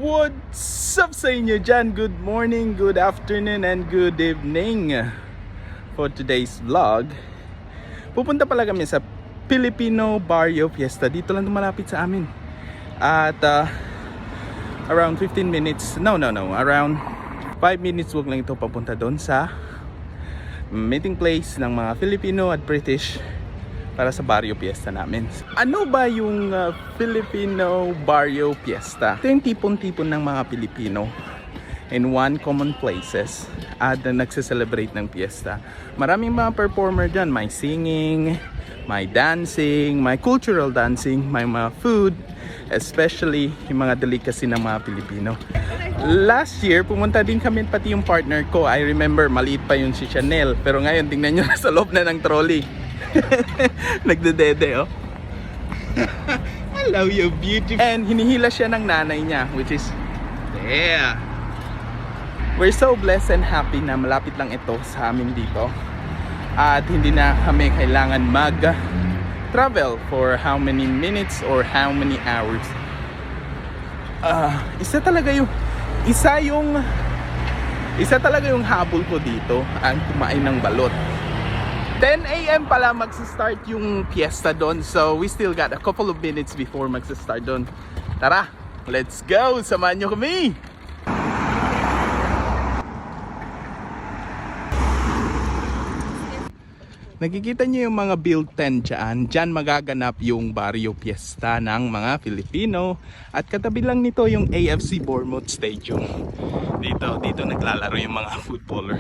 What's up sa inyo dyan? Good morning, good afternoon, and good evening. For today's vlog, pupunta pala kami sa Filipino Barrio Fiesta. Dito lang malapit sa amin. At around 15 minutes, around 5 minutes walk lang ito papunta doon sa meeting place ng mga Filipino at British para sa Barrio Fiesta namin. Ano ba yung Filipino Barrio Fiesta? Ito yung tipon-tipon ng mga Pilipino in one common places at nagse-celebrate ng fiesta. Maraming mga performer dyan. May singing, may dancing, may cultural dancing, may mga food, especially yung mga delicacy ng mga Pilipino. Last year, pumunta din kami, pati yung partner ko. I remember, maliit pa yun si Chanel. Pero ngayon, tingnan nyo, nasa loob na ng trolley. Nagdedede, oh. Hello, you beautiful. And hinihila siya ng nanay niya, which is yeah. We're so blessed and happy na malapit lang ito sa amin dito. At hindi na kami kailangan mag-travel for how many minutes or how many hours. Isa talaga yung habol ko dito, ang kumain ng balot. 10 AM pala magsa-start yung fiesta doon. So we still got a couple of minutes before magsa-start doon. Tara, let's go! Samahan nyo kami! Nakikita nyo yung mga build tent dyan. Dyan magaganap yung Barrio Fiesta ng mga Filipino. At katabi lang nito yung AFC Bournemouth Stadium. Dito naglalaro yung mga footballer.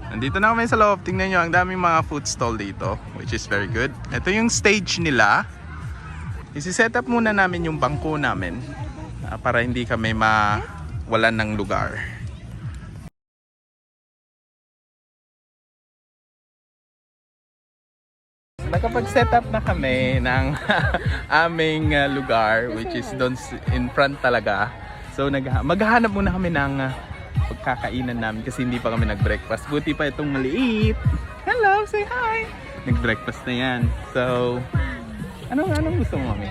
Nandito na kami sa loob. Tingnan nyo, ang daming mga food stall dito, which is very good. Ito yung stage nila. Isi-set up muna namin yung bangko namin para hindi kami mawalan ng lugar. Nakapag-set up na kami ng aming lugar, which is doon in front talaga. So maghahanap muna kami ng pagkakainan namin kasi hindi pa kami nag-breakfast. Buti pa itong maliit. Hello, say hi! Nag-breakfast na yan. So, anong gusto mo, mami?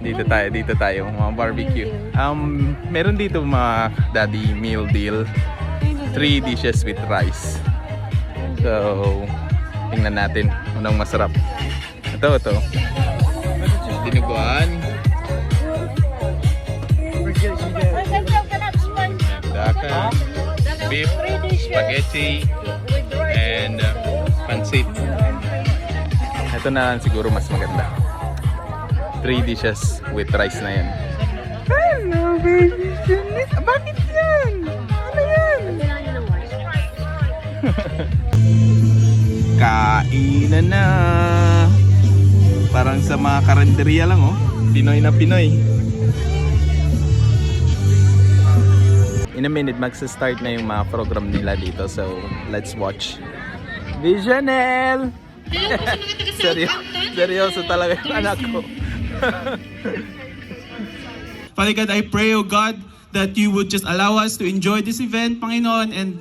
Dito tayo, mga barbecue. Meron dito mga daddy meal deal. 3 dishes with rice. So, tingnan natin anong masarap. Ito. Dinuguan. Daka, beef, spaghetti, and pancit. Ito na lang siguro mas maganda. 3 dishes with rice na yan. Hello, baby. Bakit yan? Ano yan? Kainan na. Parang sa mga karinderya lang, oh. Pinoy na Pinoy. In a minute, magsa-start na yung mga program nila dito. So, let's watch. Visionel! Seryoso talaga yung anak ko. Father God, I pray, oh God, that you would just allow us to enjoy this event, Panginoon, and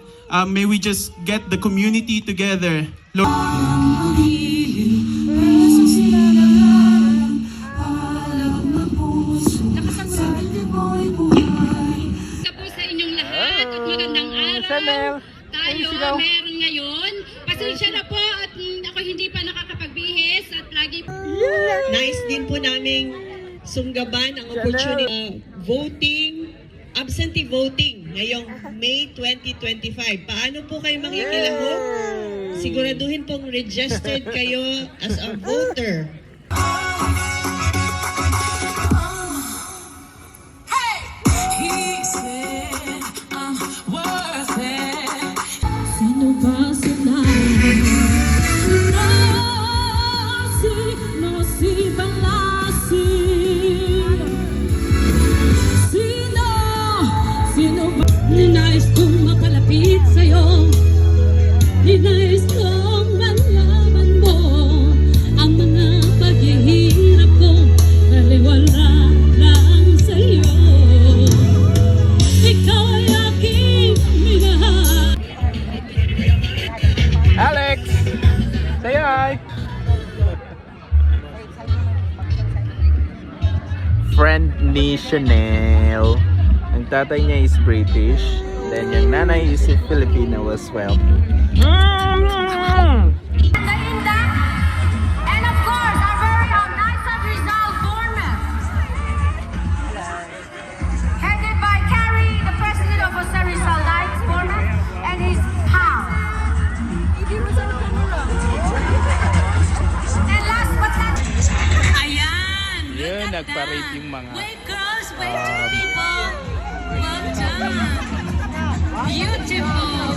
may we just get the community together. Lord. Tayo meron ngayon. Pasensya na po at ako hindi pa nakakapagbihis at lagi Nice din po naming sunggaban ang opportunity voting, absentee voting ngayong May 2025. Paano po kayo makikilahok? Siguraduhin pong registered kayo as a voter. Ninais kong mapalapit sa'yo. Ninais kong malaman mo ang mga Chanel. Ang tatay niya is British. Then yung nanay is Filipino as well. And of course, our very own Nissan Rizal Bournemouth. Headed by Kerry, the president of Jose Rizal Knights Bournemouth, and his pal. And last but not Ayan! Yun, nagpa-rate yung mga Wait girls, wait people! Well done! Beautiful!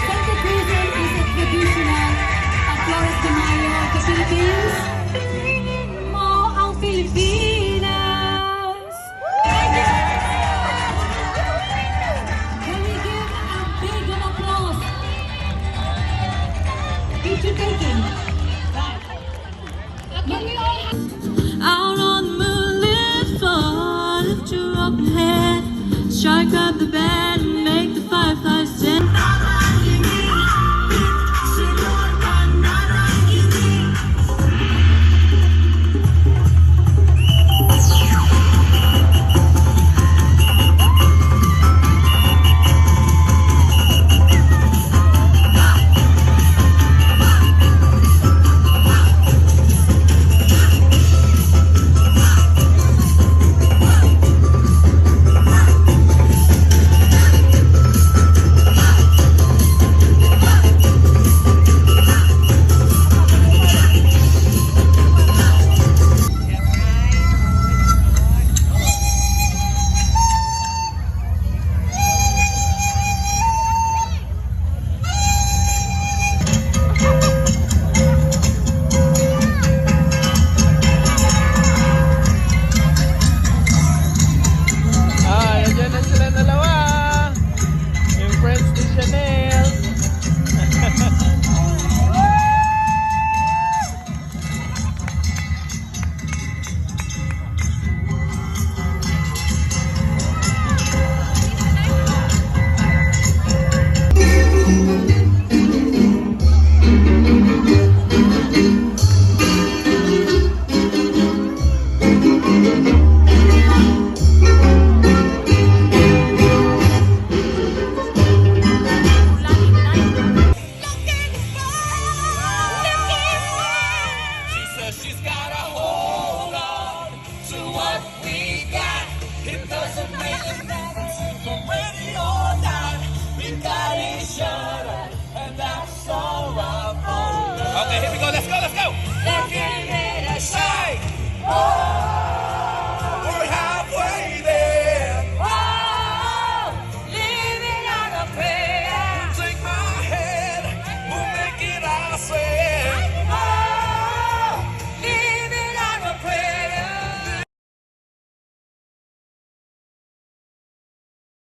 Santa Cruz is a traditional Flores de Mayo of the Philippines.